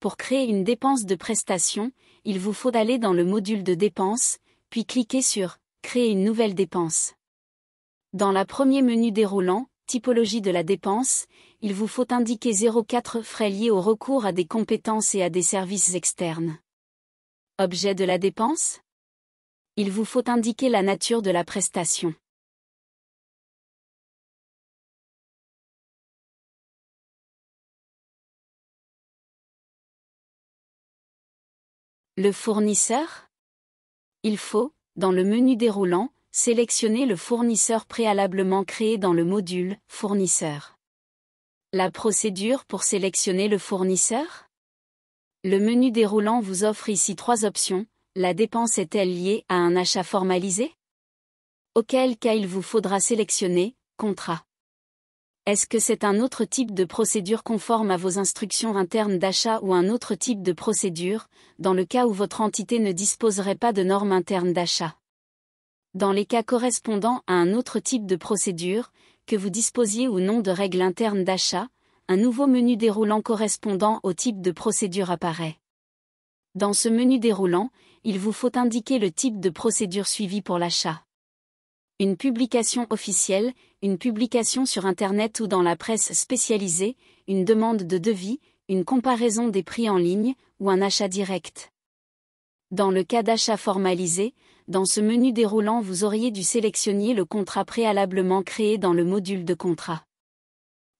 Pour créer une dépense de prestation, il vous faut aller dans le module de dépenses, puis cliquer sur « Créer une nouvelle dépense ». Dans le premier menu déroulant, Typologie de la dépense, il vous faut indiquer 04 frais liés au recours à des compétences et à des services externes. Objet de la dépense? Il vous faut indiquer la nature de la prestation. Le fournisseur? Il faut, dans le menu déroulant, sélectionner le fournisseur préalablement créé dans le module « Fournisseur ». La procédure pour sélectionner le fournisseur? Le menu déroulant vous offre ici 3 options. La dépense est-elle liée à un achat formalisé? Auquel cas il vous faudra sélectionner « Contrat ». Est-ce que c'est un autre type de procédure conforme à vos instructions internes d'achat ou un autre type de procédure, dans le cas où votre entité ne disposerait pas de normes internes d'achat? Dans les cas correspondant à un autre type de procédure, que vous disposiez ou non de règles internes d'achat, un nouveau menu déroulant correspondant au type de procédure apparaît. Dans ce menu déroulant, il vous faut indiquer le type de procédure suivie pour l'achat. Une publication officielle, une publication sur Internet ou dans la presse spécialisée, une demande de devis, une comparaison des prix en ligne, ou un achat direct. Dans le cas d'achat formalisé, dans ce menu déroulant vous auriez dû sélectionner le contrat préalablement créé dans le module de contrat.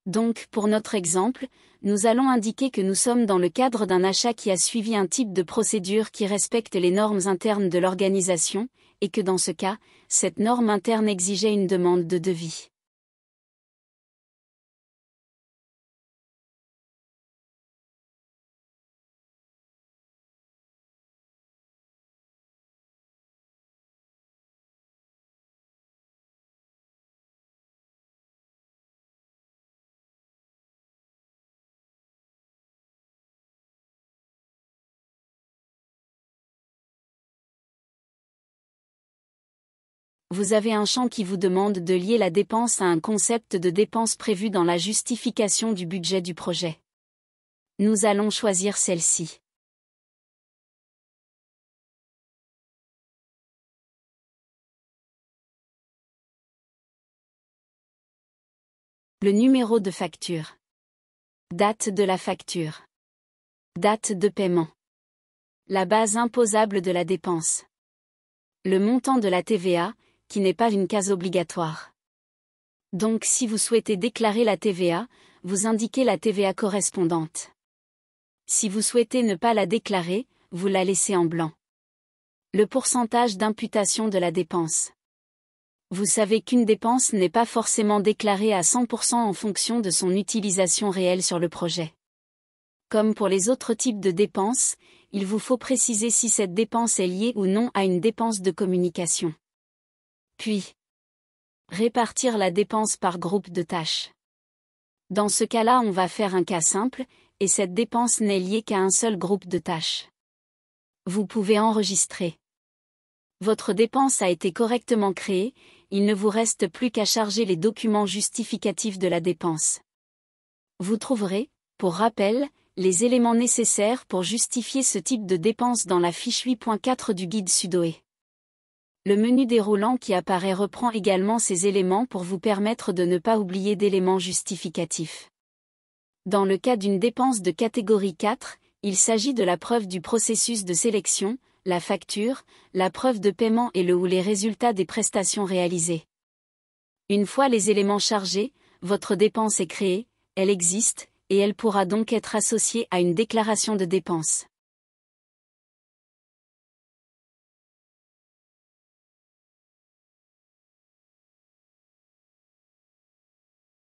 Donc, pour notre exemple, nous allons indiquer que nous sommes dans le cadre d'un achat qui a suivi un type de procédure qui respecte les normes internes de l'organisation, et que dans ce cas, cette norme interne exigeait une demande de devis. Vous avez un champ qui vous demande de lier la dépense à un concept de dépense prévu dans la justification du budget du projet. Nous allons choisir celle-ci. Le numéro de facture. Date de la facture. Date de paiement. La base imposable de la dépense. Le montant de la TVA, qui n'est pas une case obligatoire. Donc si vous souhaitez déclarer la TVA, vous indiquez la TVA correspondante. Si vous souhaitez ne pas la déclarer, vous la laissez en blanc. Le pourcentage d'imputation de la dépense. Vous savez qu'une dépense n'est pas forcément déclarée à 100% en fonction de son utilisation réelle sur le projet. Comme pour les autres types de dépenses, il vous faut préciser si cette dépense est liée ou non à une dépense de communication. Puis, répartir la dépense par groupe de tâches. Dans ce cas-là, on va faire un cas simple, et cette dépense n'est liée qu'à un seul groupe de tâches. Vous pouvez enregistrer. Votre dépense a été correctement créée, il ne vous reste plus qu'à charger les documents justificatifs de la dépense. Vous trouverez, pour rappel, les éléments nécessaires pour justifier ce type de dépense dans la fiche 8.4 du guide Sudoé. Le menu déroulant qui apparaît reprend également ces éléments pour vous permettre de ne pas oublier d'éléments justificatifs. Dans le cas d'une dépense de catégorie 4, il s'agit de la preuve du processus de sélection, la facture, la preuve de paiement et le ou les résultats des prestations réalisées. Une fois les éléments chargés, votre dépense est créée, elle existe, et elle pourra donc être associée à une déclaration de dépense.